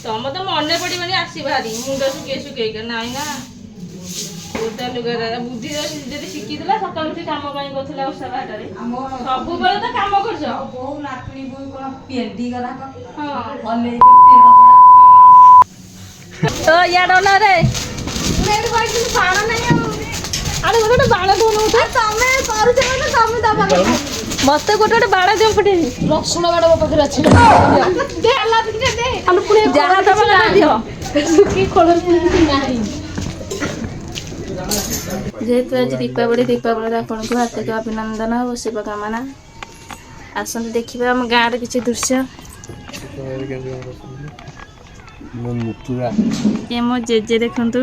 ତମ ତ ମନେ ପଡିବନି ଆସି ଭାରି ମୁଣ୍ଡ ଶୁକେଇ ନାଇଁ ନା ଓଦା ଲୁଗା ବୁଦ୍ଧି ଯଦି ଶିଖିଥିଲା ସକାଳୁ ଉଠି କାମ କାହିଁ କରୁଥିଲା ଓଷା ବାହାଟାରେ ସବୁବେଳେ ତ କାମ କରୁଛ ବୋଉ ନାତୁଣୀ ବୋଉ କଣ ପେଣ୍ଟି ଗଲା ତ ଇଆଡ ନା ରେ ବାଣ ନାହିଁ ଆରେ ଗୋଟେ ବାଣ ଦଉନୁ ତମେ କରୁଛ ତମେ ଦବା ମତେ ଗୋଟେ ବାଣ ଦିଅ ପଠେଇବି ରସୁଣ ବାଣ ମୋ ପାଖରେ ଅଛି ଯାହା ଦବା ଦିଅ ଯେହେତୁ ଆଜି ଦୀପାବଳି ଆପଣଙ୍କୁ ହାର୍ଦ୍ଦିକ ଅଭିନନ୍ଦନ ଓ ଶୁଭକାମନା। ଆସନ୍ତୁ ଦେଖିବା ଆମ ଗାଁର କିଛି ଦୃଶ୍ୟ। ଇଏ ମୋ ଜେଜେ ଦେଖନ୍ତୁ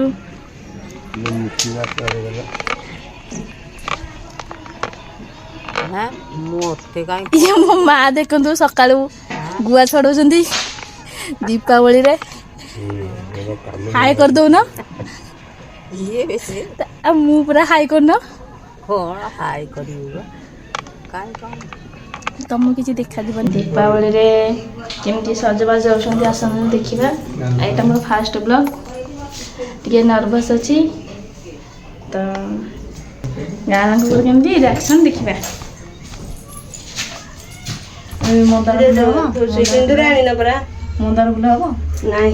ଇଏ ମୋ ମା ଦେଖନ୍ତୁ ସକାଳୁ ଗୁଆ ଛଡଉଛନ୍ତି ଦୀପାବଳିରେ ହାଇ କରିଦଉନ ମୁଁ ପୁରା ହାଇ କରୁନ ତମକୁ କିଛି ଦେଖାଯିବନି ଦୀପାବଳିରେ କେମିତି ସଜବାଜ ହେଉଛନ୍ତି ଆସନ୍ତୁ ଦେଖିବା। ଏଇଟା ମୋର ଫାଷ୍ଟ ବ୍ଲଗ ଟିକେ ନର୍ଭସ୍ ଅଛି ତ ଗାଁ ଲୋକଙ୍କର କେମିତି ରିଆକ୍ସନ୍ ଦେଖିବା। ମନ୍ଦାର ଫୁଲ ହବ ନାଇଁ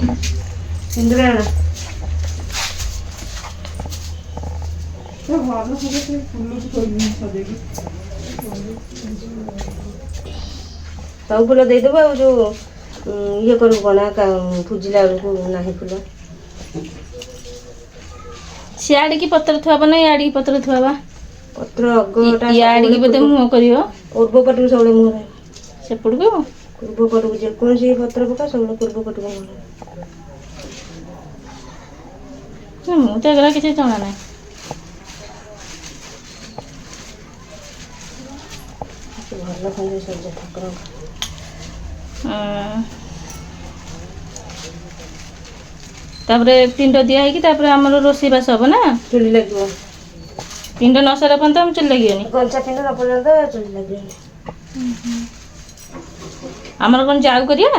ସିନ୍ଦୁର ଆଣ ସବୁ ଫୁଲ ଦେଇଦେବୁ ଆଉ ଯୋଉ ଇଏ କରିବୁ କଣ ପୂଜିଲା ବେଳକୁ ନାହିଁ ଫୁଲ ସିଆଡ଼ିକି ପତ୍ର ଥୁଆବ ନା ଇଆଡ଼ିକି ପତ୍ର ଥୁଆବା ପତ୍ର ଅଗଟା ଇଆଡ଼ିକି ବୋଧେ ମୁହଁ କରିବ ପୂର୍ବ ପଟକୁ ସବୁବେଳେ ମୁହଁ ରହିବ ସେପଟକୁ ପୂର୍ବ ପଟକୁ ଯେକୌଣସି ପତ୍ର ପକା ସବୁବେଳେ ପୂର୍ବ ପଟକୁ ମୁହଁ ରହିବ ମୁଁ ତ ଏଗୁଡ଼ା କିଛି ଜଣା ନାହିଁ। ଭଲ ଖଣ୍ଡେ ସଜା ଠାକୁରଙ୍କ ତାପରେ ପିଣ୍ଡ ଦିଆ ହେଇକି ତାପରେ ଆମର ରୋଷେଇବାସ ହବ ନା ଚୁଲି ଲାଗିବ ପିଣ୍ଡ ନ ସାରିଲା ପର୍ଯ୍ୟନ୍ତ ଆମ ଚୁଲି ଲାଗିବନି କଞ୍ଚା ପିଣ୍ଡ ନ ପର୍ଯ୍ୟନ୍ତ ଚୁଲି ଲାଗିବନି। ଆମର କଣ ଯାଉ କରିବା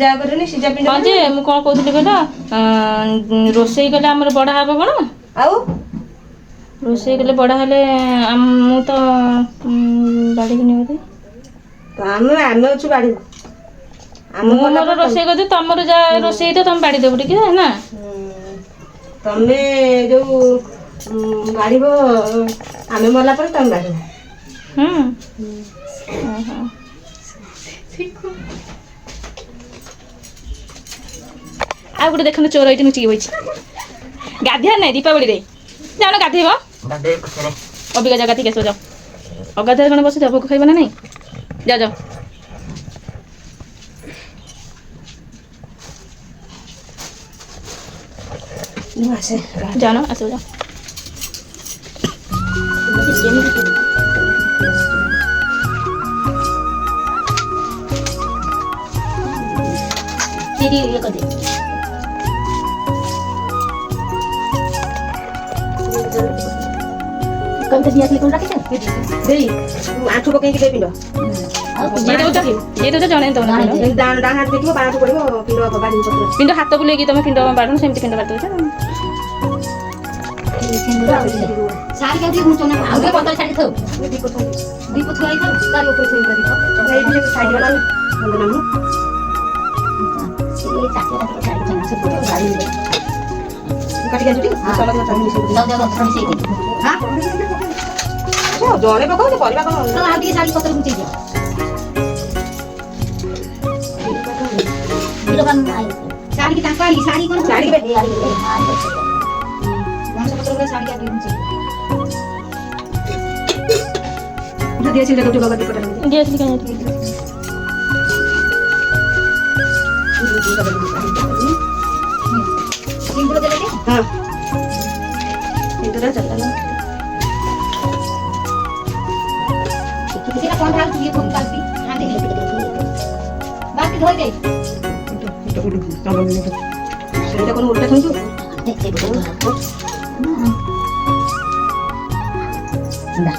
ଯାଉ କରିବନି ସିଝା ପିଣ୍ଡ ଯେ ମୁଁ କଣ କହୁଥିଲି କହିଲ ରୋଷେଇ କଲେ ଆମର ବଢ଼ା ହବ କଣ ଆଉ ରୋଷେଇ କଲେ ବଢ଼ା ହେଲେ ମୁଁ ତ ବାଢ଼ିବିନି ବୋଧେ ଆମେ ଅଛୁ ବାଢ଼ିବୁ ମୋର ରୋଷେଇ କରିଦେବି ତମର ଯାହା ରୋଷେଇ ହେଇଥିବ ତମେ ବାଢ଼ି ଦେବ ଟିକେ ନା ତମେ ଯୋଉ ବାଢ଼ିବ ଆମେ ମଲା ପରେ ତମେ ବାଢ଼ିବ ଆଉ ଗୋଟେ ଦେଖନ୍ତୁ ଚୋର ଏଇଠି ଲୁଚିକି ବଇଛି ଗାଧେଇବାର ନାହିଁ ଦୀପାବଳିରେ ଯାଉନ ଗାଧେଇବ ଅବିକା ଜାଗା ଠିକ ଆସିବ ଯାଅ ଅଗାଧରେ କଣ ବସିଯାଅ ଭୋକ ଖାଇବ ନା ନାଇଁ ଯାଅ ଯାଅ जानो ऐसे हो जाओ ये कर दे कम तो दिया कौन रखे दे आठु पकई के दे पिंड ये तो जणे तो डान हाथ देखिबो बाणठु पड़िबो पिंड बाड़ी पिंड हाथ बुले कि तुम पिंड बाड़न सेमति पिंड बाड़ दो सारी का दियो चोना आउ के पतर छाडी थौ दीप थुआई था तारी ऊपर थुई करी ए जे साइड वाला नंदना मु ये चाके का साइड चना से पूरा गाड़ी ले काटी के जुटी साला का चानी से जाओ जाओ थोड़ी से हां जणे पकाउ तो परिबा कोन आ टी साड़ी पतर गुची दियो दुकान आई साड़ी की टांका साड़ी कोन साड़ी के साड़ी क्या जो दिया छिल जो बाबा दुपट्टा दिया छिल क्या सिंपल दे लेके हां इधर चलता ना किसी का कौन हाल ये कौन काटी हां देख ले बाकी धोई दे तो चलो सेटा कोन उल्टा थंजो देख दे ना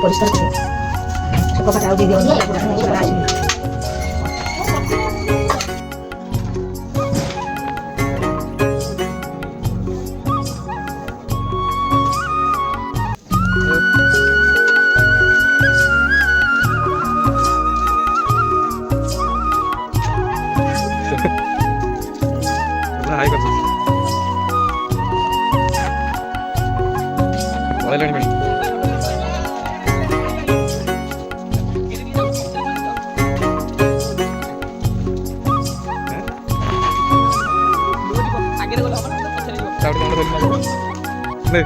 পরিষ্কার করে সকালটাও দিয়ে দেওয়া আসবে। हाय कर वाले लड़ी आगे बोला ना पछले साउथ में बोलना ले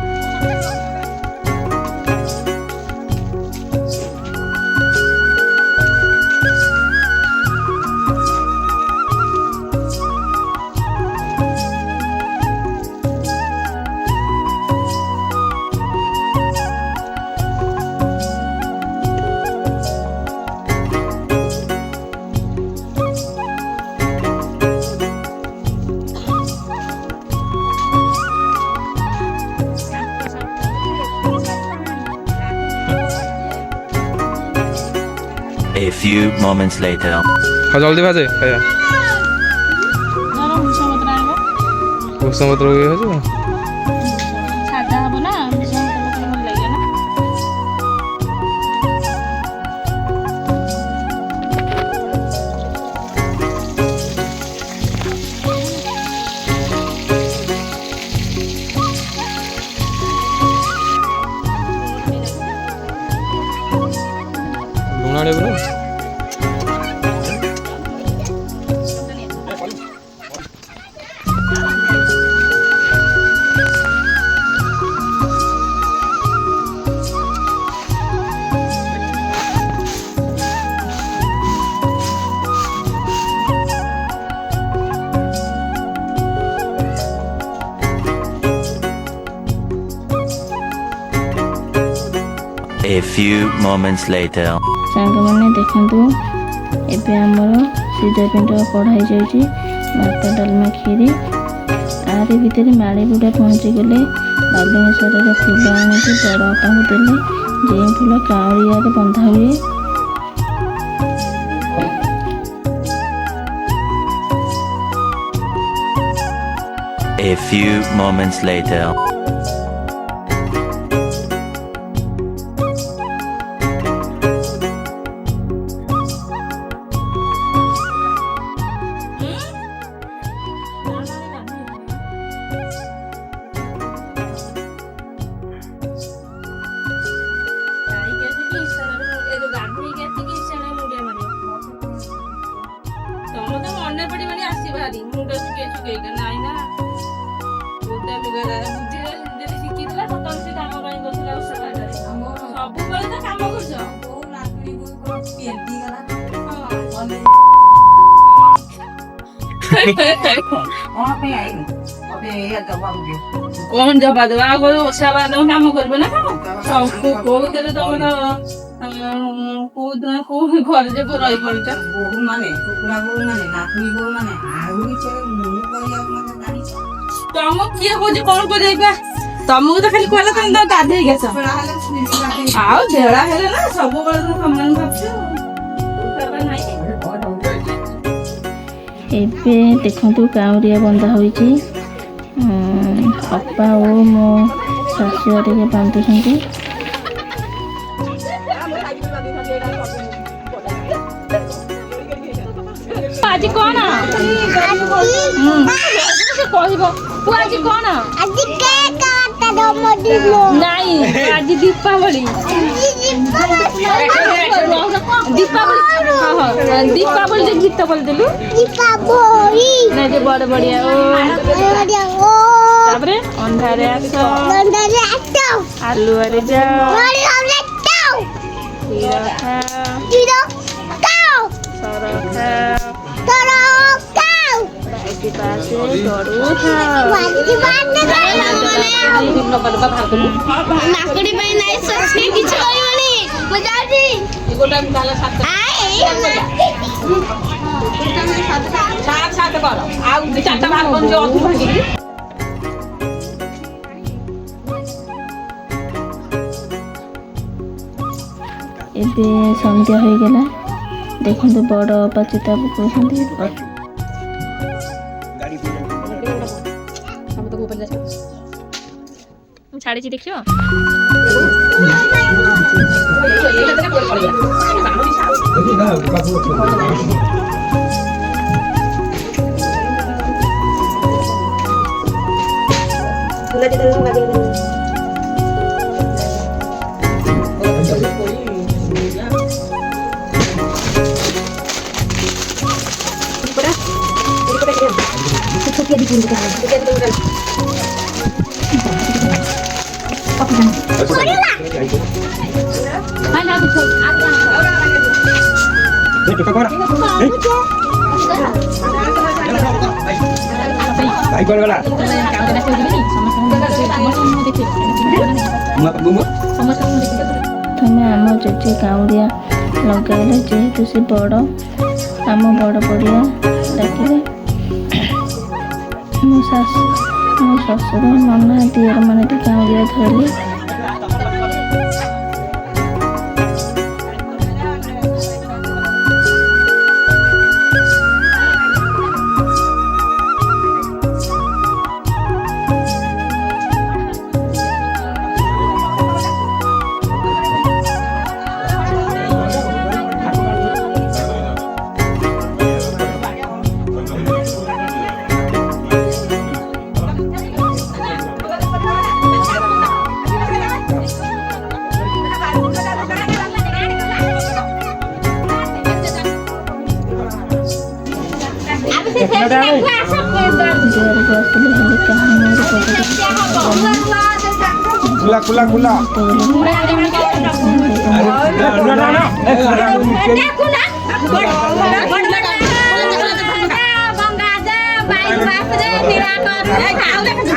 A few moments later. हाँ जल्दी भाजे खाया भूसा पत्र हुए हो जो सादा हबो ना भूसा पत्र मन लागे ना लुणाड़े बोलो A few moments later. सांग मैंने देखु एबे आमर सीधा पिंड कढ़ाई जाइए भात डालमा खीरी आरे भितर माड़ी बुढ़ा पहुँची गले बालेश्वर फूल आनिक बड़ अपाक देले जे फूल काउरिया बंधा हुए A few moments later. कौन जबा दवा ओसा बाद काम करबे ना सबको को देले तमन को घर जे रही पड़छ बहु माने कुकुरा बहु माने नातनी बहु माने आउरी चले मुनु करिया माने जानी तम किए हो जे कोन को जाइबा तमको तो खाली कहला तम तो गाधे गेछ आउ झेड़ा हेले ना सब बळ समान भाबछ तबा नाही एबे देखंतु काउरिया बंधा होईची अपा ओ मो शाशु टिके बांधुछंती आज कोन कहबो तू आज कोन आज केक काटा जन्मदिन नहीं आज दीपावली ଦୀପାବଳି ଯେ ଗୀତ ବୋଲିଦେଲୁ ନା ଯେ ବଡ ବଡିଆ ତାପରେ ଅନ୍ଧାରେ ଆସ ଆଲୁଆରେ ଯାଅ କ୍ଷୀର ଖାଅ ସର ଖାଅ ବାଇଟି ପାଶେ ଗଡ଼ୁ ନାକଡି ପାଇଁ ନାଇଁ ସଚ୍ଚି କିଛି କହିବନି ମୁଁ ଯାଉଛି ଗୋଟା ତାହେଲେ ସାତ କର ଆଉ 4ଟା ଭାଗ ଯେ ଅଧୁ ଭାଙ୍ଗିକି ଏବେ ସନ୍ଧ୍ୟା ହୋଇଗଲା ଦେଖନ୍ତୁ ବଡ଼ ଅପା ଚିତା ପକାଉଛନ୍ତି ମୁଁ ଛାଡ଼ିଛି ଦେଖିବ ପ୍ରଥମେ ଆମ ଜେଜେ କାଉଁରିଆ ଲଗାଇଲେ ଯେହେତୁ ସେ ବଡ଼ ଆମ ବଡ଼ ବଡ଼ିଆ ଡାକିଲେ ମୋ ଶ୍ୱଶୁର ନନା ଦିଅର ମାନେ ବି କାଉଁରିଆ ଧରିଲେ ଜୋରକୁ ଆସିଲେ ହେଲେ କାହା ମୋର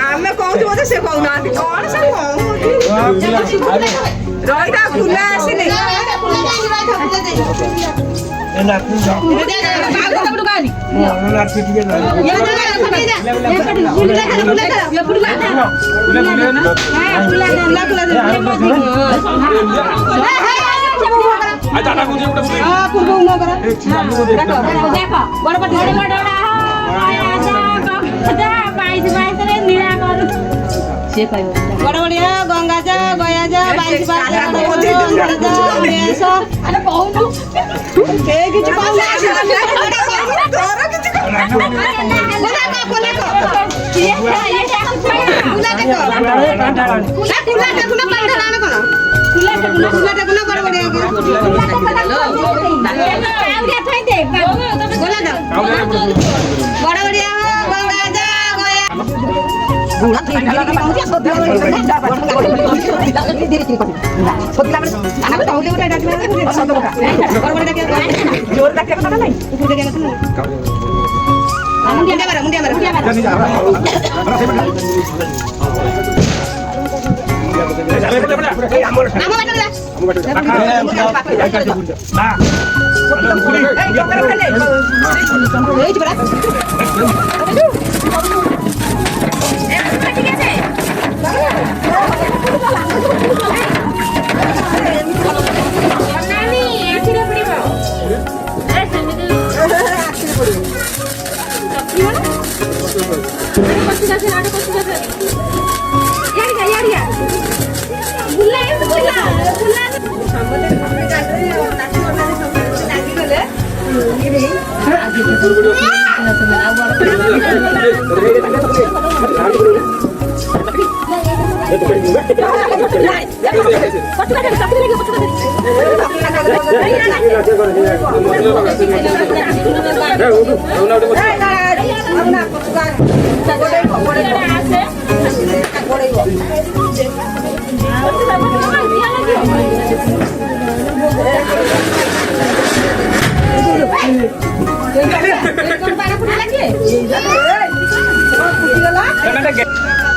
ଆମେ କହୁଛୁ ବୋଧେ ସେ କହୁନାହାନ୍ତି କଣ ସେ ରହିଥା ଫୁଲା ଆସିନି ବଡ ବଡିଆ ଗଙ୍ଗା ଯା ଗୟା ଯା ବାଇଶ ବଡ ବଡିଆ ଗଙ୍ଗା ଯା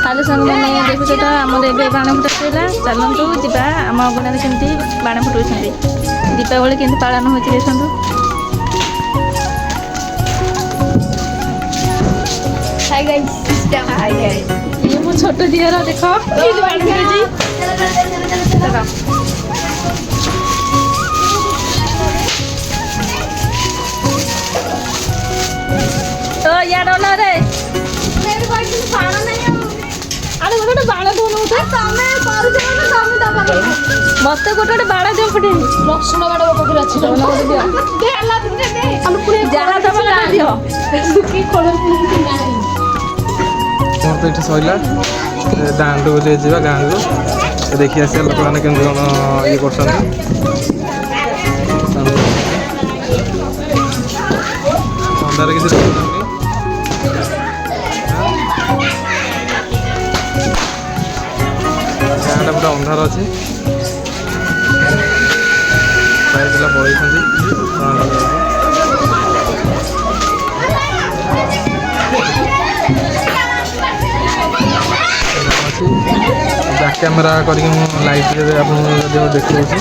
ହ୍ୟାଲୋ ସାଙ୍ଗମାନେ ଦେଖୁଛ ତ ଆମର ଏବେ ବାଣ ଫୁଟା ସରିଲା। ଚାଲନ୍ତୁ ଯିବା ଆମ ଅଗଣାରେ କେମିତି ବାଣ ଫୁଟାଉଛନ୍ତି, ଦୀପାବଳି କେମିତି ପାଳନ ହେଉଛି ଦେଖନ୍ତୁ। ଇଏ ମୋ ଛୋଟ ଝିଅର ଦେଖ କେମିତି ବାଣ ଫୁଟୁଛି। ତ ଇଆଡ ନରେ ଆରେ ଗୋଟେ ବାଣ ଦଉନ ମତେ ଗୋଟେ ବାଣ ଦିଅ ଫୁଟେଇବି। ରସୁଣ ବାଣ ମୋ ପାଖରେ ଅଛି, ଯାହା ଦବ ଦିଅ। ମୋର ତ ଏଠି ସରିଲା, ଦାଣ୍ଡକୁ ଟିକେ ଯିବା ଗାଁକୁ ଦେଖି ଆସିବା ଲୋକମାନେ କେମିତି କ'ଣ ଇଏ କରୁଛନ୍ତି। ଅନ୍ଧାର କିଛି ଦେଖୁଛନ୍ତି, ଗାଁଟା ପୁରା ଅନ୍ଧାର ଅଛି। ପ୍ରାୟ ପିଲା ପଳେଇଛନ୍ତି। ବ୍ୟାକ୍ କ୍ୟାମେରା କରିକି ମୁଁ ଲାଇଟ୍ରେ ଆପଣଙ୍କୁ ଯଦି ଦେଖାଉଛି।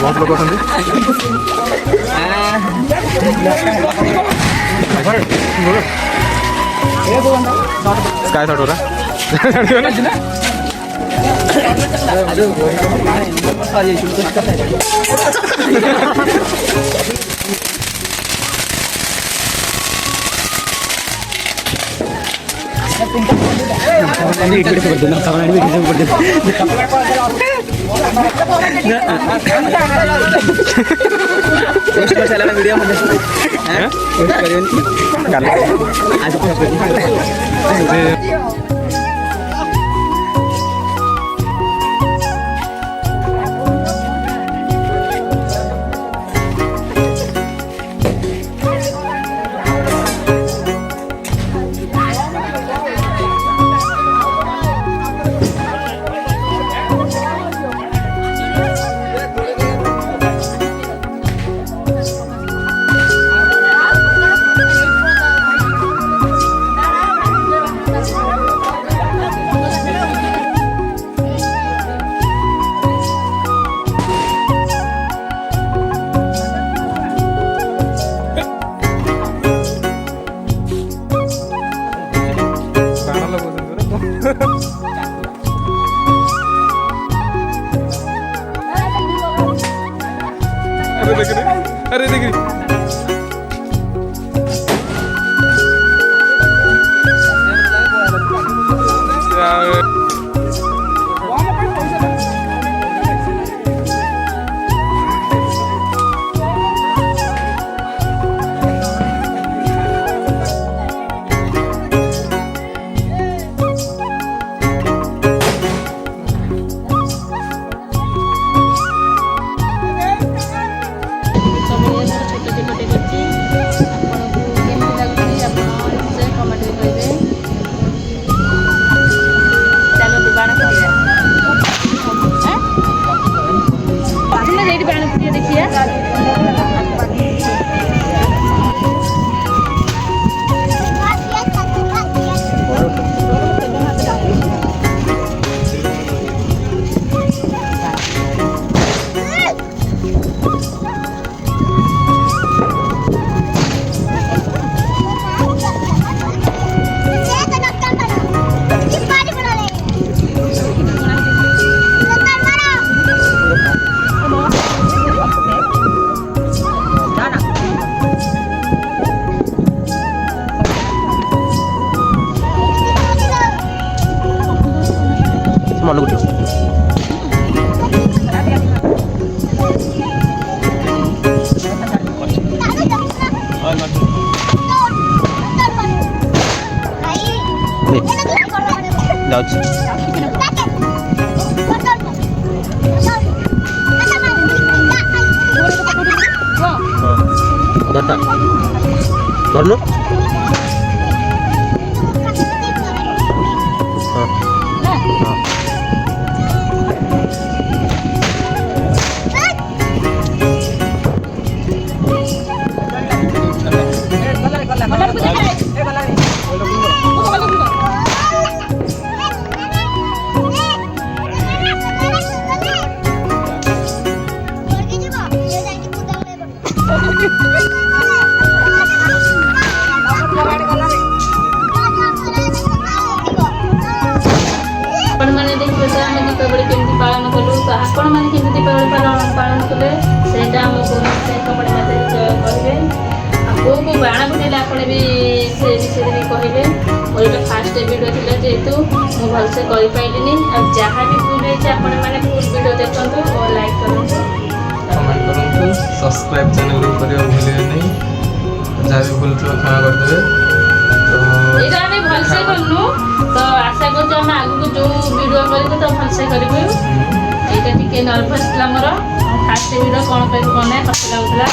बहुत लोग अछंती स्काई शॉट हो रहा वीडियो अरे देख ମନକୁ ଉଠିବ। ଯାଉଛି ଧରଟା ଧରନୁ। ଆପଣମାନେ ଦେଖିବେ ଯେ ଆମେ ଦୀପାବଳି କେମିତି ପାଳନ କଲୁ ତ ଆପଣମାନେ କେମିତି ଦୀପାବଳି ପାଳନ କଲେ ସେଇଟା ଆମକୁ କମେଣ୍ଟ ମାଧ୍ୟମରେ କହିବେ। ଆଉ କେଉଁ କେଉଁ ବାଣ ଫୁଟେଇଲେ ଆପଣ ବି ସେ ବିଷୟରେ ବି କହିବେ। ମୋର ଏବେ ଫାଷ୍ଟ ଭିଡ଼ିଓ ଥିଲା ଯେହେତୁ ମୁଁ ଭଲସେ କରିପାରିଲିନି। ଆଉ ଯାହା ବି ଭୁଲ ହେଇଛି ଆପଣମାନେ ଫୁଲ୍ ଭିଡ଼ିଓ ଦେଖନ୍ତୁ ଓ ଲାଇକ୍ କରନ୍ତୁ, କମେଣ୍ଟ କରନ୍ତୁ, ସବସ୍କ୍ରାଇବ୍ ଚ୍ୟାନେଲକୁ କରିବା ଭୁଲିବେ ନାହିଁ। ଯାହା ବି ଭୁଲ ଥିବ କ୍ଷମା କରିଦେବେ। ତ ଏଇଟା ଆମେ ଭଲସେ କରିନୁ ତ ଆଶା କରୁଛୁ ଆମେ ଆଗକୁ ଯେଉଁ ଭିଡ଼ିଓ କରିବୁ ତ ଭଲସେ କରିବୁ। ଏଇଟା ଟିକେ ନର୍ଭସ୍ ଥିଲା ମୋର ଫାଷ୍ଟ ଭିଡ଼ିଓ, କ'ଣ କରିବୁ କ'ଣ ନାହିଁ କଷ୍ଟ ଲାଗୁଥିଲା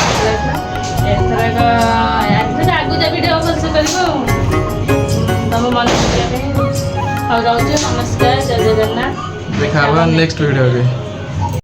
ଏଥରକ ଆଗକୁ ଯା ଭିଡ଼ିଓ ଭଲସେ କରିବୁ ତମ ମନେ ପକେଇବା ପାଇଁ। ଆଉ ରହୁଛୁ, ନମସ୍କାର, ଜୟ ଜଗନ୍ନାଥ। ଦେଖା ହବା ନେକ୍ସଟ ଭିଡ଼ିଓରେ।